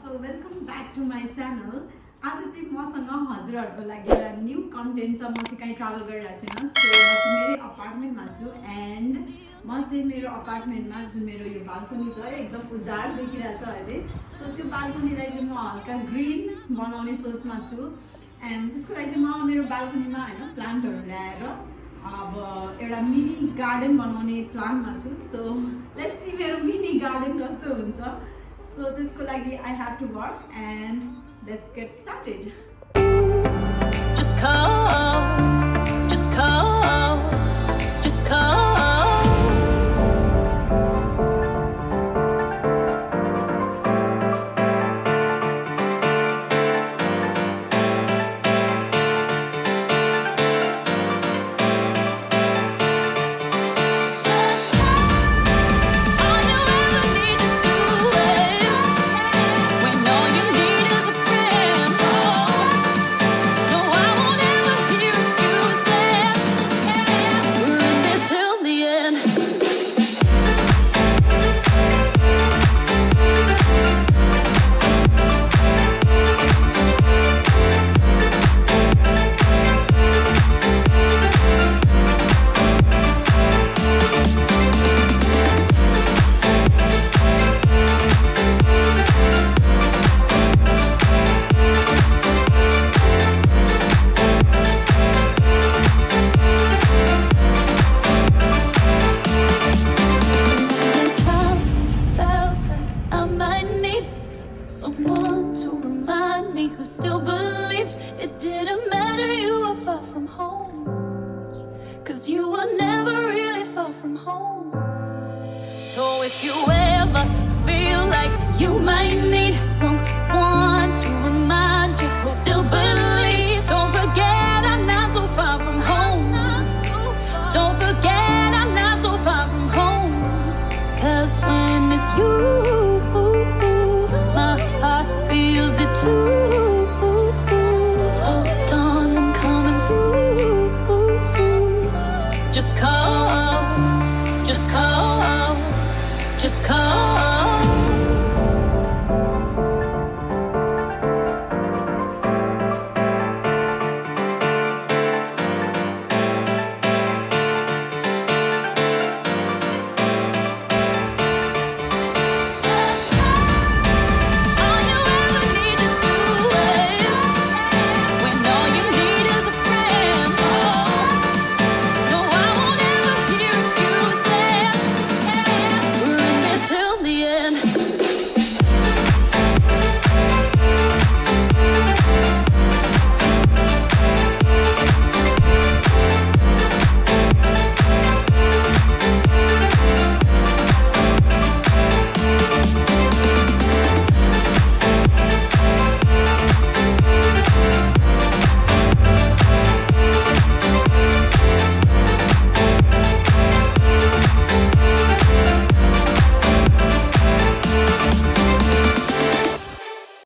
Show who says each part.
Speaker 1: So welcome back to my channel. आज चाहिँ मसँग हजुरहरूको लागि एउटा न्यू कन्टेन्ट छ। म चाहिँ कहीँ ट्राभल गरिरहेको छैन। सो म चाहिँ मेरै अपार्टमेन्टमा छु एन्ड म चाहिँ मेरो अपार्टमेन्टमा जुन मेरो यो बाल्कनी छ एकदम उजाड देखिरहेछ अहिले। सो त्यो बाल्कनीलाई चाहिँ म हल्का ग्रिन बनाउने सोचमा छु एन्ड त्यसको लागि चाहिँ म मेरो बाल्कनीमा होइन प्लान्टहरू ल्याएर अब एउटा मिनी गार्डन बनाउने प्लानमा छु। सो लेट्स सी मेरो मिनी गार्डन कस्तो हुन्छ। So त्यसको लागि I have to work and let's get started.
Speaker 2: Just call, just call, just call. Someone to remind me who still believed it didn't matter you were far from home, 'cause you were never really far from home. So if you ever feel like